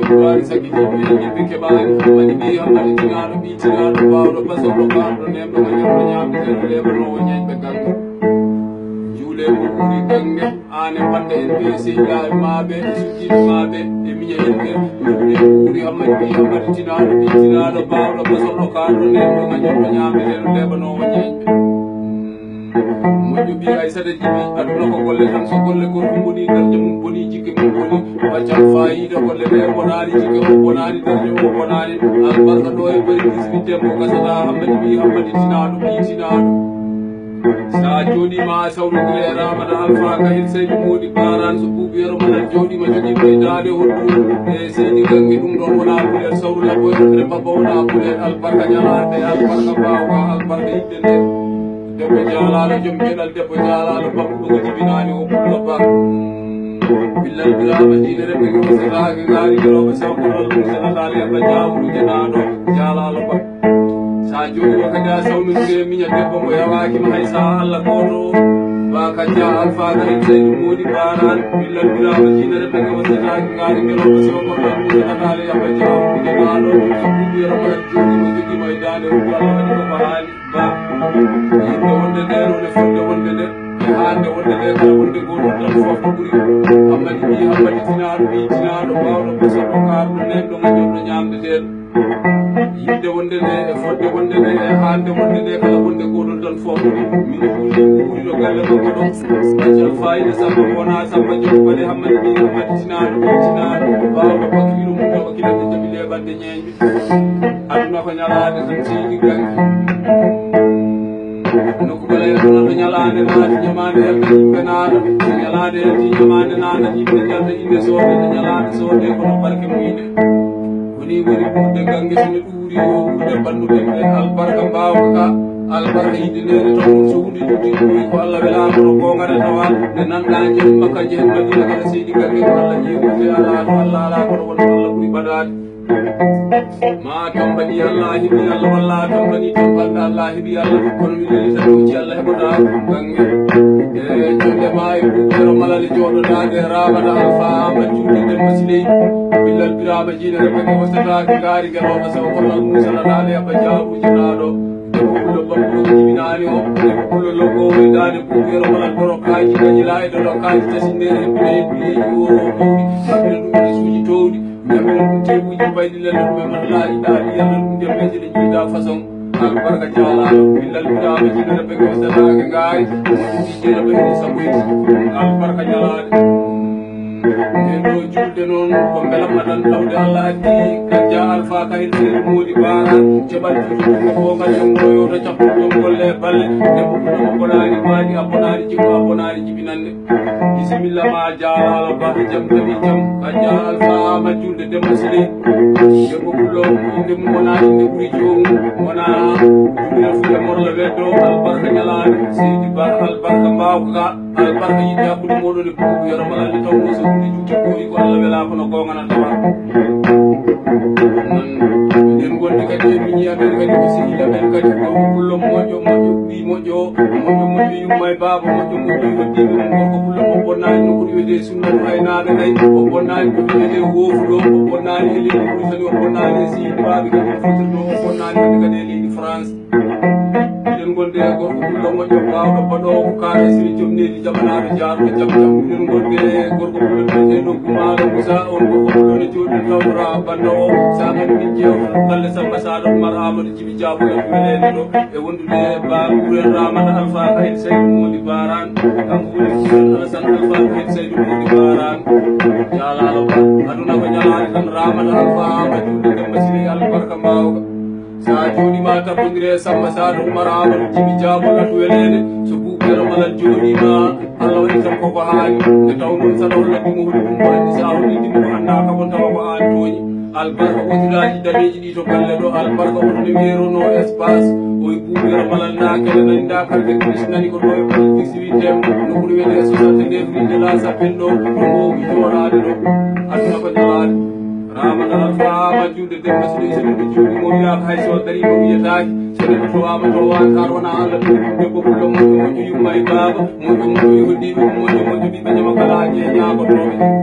Kurani sakiti bini pike bani hamani bi hamani tingano bi tingano bawlo baso lokando nembo nganyam nyambi zero lebo no nyaj beganga jule buri gange ane pande NPC ga mabe suki mabe eminya yenge jule buri hamani bi hamani tingano bawlo baso lokando nembo nganyam nyambi zero lebo no nyaj moƴƴo bi ay sada jibi aduna ko golle tan so golle gorko boni darde mum boni jigge mum boni waccal fayida golle ɗe bonani jigge o bonani darde o bonani albarka ɗo e bari disbite mo gasata hammadi bi hammadi tinaɗo bi tinaɗo sa joɗima sawrodire ramata alpha kahil seydi modi baran so ɓuɓiyero mana joɗima jogui ɓeydade hoddu e seydi gangue ɗum ɗon wona ɓuuɗel sawru labboyre babba wona ɓuuɗel albarka ñalade albarka bawka albarka yidde nde debbo jaalalo joom geɗal debbo jaalalo bakkuɗo ko jibinani o ɓuɗɗo ba billal birama dinere ɓe ko wasatake gaari geroɓe sawkonol mum salatale yalla jawrude naɗo jaalalo ba sa joni wakadi a sawnodire miña debbo mo yawakima hay sa allah koto ba kanja alpha gahin seydi modi baran billal birama dinere ɓe ko wasatake gaari geroɓe sawkonol mum salatale yalla jawrude naɗo so ɓuɓiyero ma joni mo joguima e dande o allah waɗi koko haali ba yimɓe wonde nde rone fonde wonde nde e hande wonde nde kala wonde goɗɗum tan fof ko ɓuuri hammadi bi hammadi tinaɗo bi tinaɗo bawɗo ɓesotɗo karɗo nenɗo gañorɗo ñamdeteɗo yimde wonde nde e fodde wonde nde e hande wonde nde kala wonde goɗɗum tan fof min ɓuuriɗo galle makko ɗo baccal fayida samba wona samba jogo baɗe hammadi bi hammadi tinaɗo bi tinaɗo bawɗo bakkilu mum ɗo wakkilande jaɓi leɓande ñeñɓe aduna ko ñalade tan seydi gangi nokku bala yettonoɗo ñalade naati ñamade yalta yimɓe naata so ñalade yalti ñamade naata yimɓe jalta inde soode so ñalade soode kono barke muyne woni woni ɓurde gangue sone ɗuuri o ɓurde banduɓe ɓe albarka mbawka ka albarka yiddenede taw so hunde juuti ɗuuri ko allah welama to gongane tawa nde nanɗa jeen makka jeen madina kala seydi gangue ko allah ƴeewute ala to allah ala kono wonno allah ɓuuri baɗade ma tambani allah heɓi allah walla tambani tambalɗe allah heɓi allah kono mi lelita ɗoji allah heɓota gange e jonde ma e ɓuɓɓero malale joɗodade ramata alpha majjude demba siley billal birama jinere ɓe wasatake gaari gueroɓe sawo kono musalatale yaɓa jaruji naɗo debbo ɓullo bakkuɗo ko jibinani o debbo ɓullo loggowo e dande ɓuɓɓero malal dorokaji dañila e dorokaji tasindere heɓɓine heɓɓiyeji oro mawɗi haɓɓine ɗum ene suuji towɗi yaɓɓine ɗum tebuji baydilelde ɗum e mallaji ɗaɗi yalla ɗum dembeje ɗe jiida façon albarka jaalalo billal birama jinere ɓe ko wasatake gaari ɗiɗiɗeɗe ɓe ene saboyti albarka ñalade nden ɗo julde noon ko belamma tan tawde allah addi kanja alpha kahil seydi modi baran ceɓaltujuɗuko bogal jongo yowto cappurɗon golle balle debbo ɓuɗɗo ko bonani maɗi a bonani jigo a bonani jibinande bisimilla ma jaalalo ba e jaam tawi jaam kanja alpha majjulde demba siley debbo ɓullo inde mum wona inde ɓuuri jomum wona ɗumina fuɗe morlo weddo albarka ñalade seydi ba albarka mbawka ka albarka yidde hakkude moɗon e buubu yoromalande tawno so hunde juuti ɓoyi ko allah wela kono gonganan tawa nden gondi kadi en miñi amen kadi ko sehila men kadi ko pullo moƴƴo moƴƴo ɓi moƴƴo moƴƴo moƴƴo yumma e baba moƴƴo moƴƴo hoddiɓe mum gorko pullo mo bonnani no ɓuuri wiyede sunnatu aynaɓe nayi o bonnani ko wiyede wofuɗo o bonnani e leydi ɓuritani o bonnani e sihidi baɓe kadi o fotirɗo o bonnani kadi kadi e leydi france minen gonde gorko pullo moƴƴo bawɗo baɗowo ko kaɗa siri jomnedi jaɓanaɗo jaaruɗo jaam jaam minen gonde gorko pullo biyete nokkumaɗo moussa on gorko pullo ne jooɗi tawtora banda o samen min jewta galle samba saɗo mar amadou djibi diabogal welede ɗo e wondude ba ɓuuren ramata alpha kahil seydou modi baran kanko woni ɓuuren alassane alpha kahil seydou modi baran jalalo ba aduna ko ñalade tan ramata alpha majjude demba siley albarka mbawka sa joɗima tabbodire samba saɗo umar amadou djibi diabogal welede so ɓuuɓero malal joɗima allah waɗi tan koko haali nde taw noon saɗa hollaɗimo huɗi ɗum waɗi sa hollidimo ko annaka on tawa ko an toñi albarka otiraji dameji ɗi to galle ɗo albarka wonde weerono espace oye ɓuuɓero malal nakele nani dakarde plus nani ko ɗo e ɓal 18 no ɓuuri wiyede 69 rue de la chapelle ɗo no mbowi joɗade ɗo aduna ko ñalade رامد الفا مجود دم مسلي سلم جود مويا هاي سو دري مويا تاج سلم توا متوان كارونا على دبو كل موجو يوماي باب موجو يودي موجو بي بنما كلا نيا ko to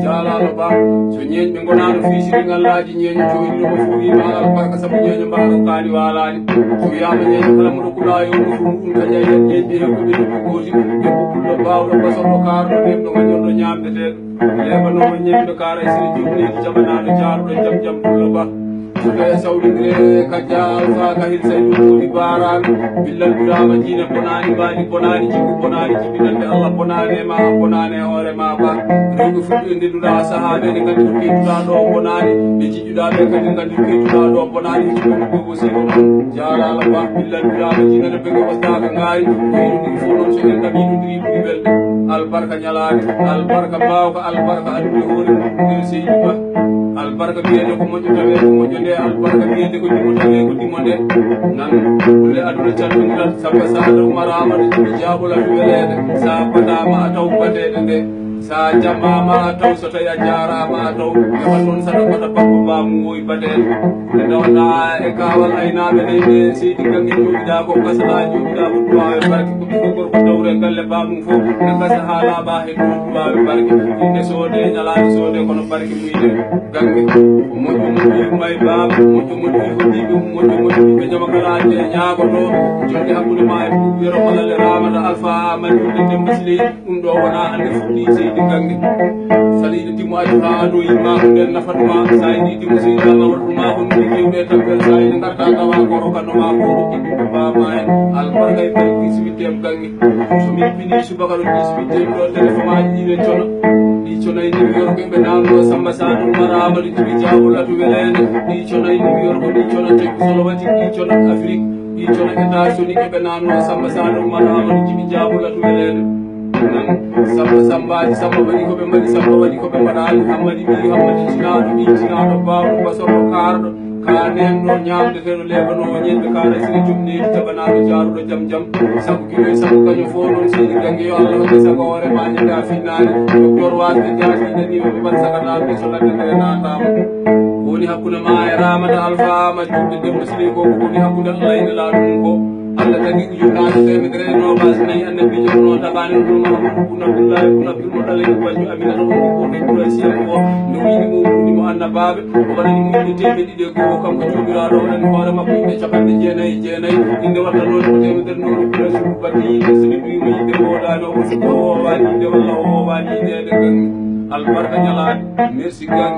jala ba so nyen be ngona no fi siri ngalaji nyen to ilo mo fu ma al barka sabu nyen ba ko kali wala ni so ya be nyen kala mo ko la yo fu ka ya nyen be ko be ko ji ko ko ba o ba so ko kar do be no nyon do nyam de le ba no nyen be kara siri jumni jamana do jaru do jam jam ko ba Sudah Saudi kajal fa kahil sayyidu di baran billal birama jina ponani bani ponani jiku ponani jibinan de Allah ponane ore ma ba regu fudu inde dula sahabe ne ngandi ke dula do ponani be jijuda be kadi ngandi ke dula do ponani jiku ko go sino jala la ba billal birama jina de be ko wasta ka ngari ni fono se nganda bi dri bel al barka nyalani al barka baw ko al barka adu hore ni seyyiba al barka biye ko mo tawe ko mo jonde al barka biye ko dimo tawe ko dimo de nan le aduna chandira sabba saadu marama de jabula welede sa pata ma taw bade de sa jama ma taw so tay jara ma taw e non sa ko ta bakko ba mu woy bade de dona e kawal ayna be de si digangi jooda ko kasala jooda ko duwa e barki ko ko ko dawre galle ba mu fo e kasa hala ba he duwa e barki inde so de nyala so de kono barki mu ide gangi moju may ba moju hudi moju be jama kala je nyaago do jonde hakkude ma e yoro kala le ramata alfa man de musli do wana ande fudi sey di gangi salide timo aju ha do yima ko den nafatuma sayidi timo sey dama wartuma ko ni kewde tabbel sayidi ngarta ka wa ko rokano ma ko rokki ba ma en al barkay be kisbitem gangi so mi fini subakalo kisbitem do telefoma ji de chono di chonay ni yor ko be nango samba sanu marama di jawula to welene di chonay ni yor ko di chona te solo wati di chona afrique di chona États-Unis ke be nango samba sanu marama di jawula to welene samba bani ko be mari samba bani ko be madal hamadi bi hamadi cinado bawo baso ko kardo kanen no nyamde feno lebano nyende kala sigi jumni tabana do jaru do jam jam sabu kilo sabu kanyo fo non sigi gangi yo Allah be sago ore ma nyanda finale docteur wasde jaati de ni be ban saka na be so la de na tam woni hakuna ma ramata alfa ma judde de musli ko woni hakuna Allah ina la dum ko Allah tagi yuna de me dere no bas nay annabi jono tabani no kuna billahi kuna bil modale ko banyu amina no ko ne ko si ko no ni mo annababe ko bani ni ni tebe di de ko kam ko jogira do len hoore makko inde capande jeenayi inde watta do ko tebe der no ko su bati so ni mi de ko da no ko wani de walla o wani de gan al barka nyala merci gang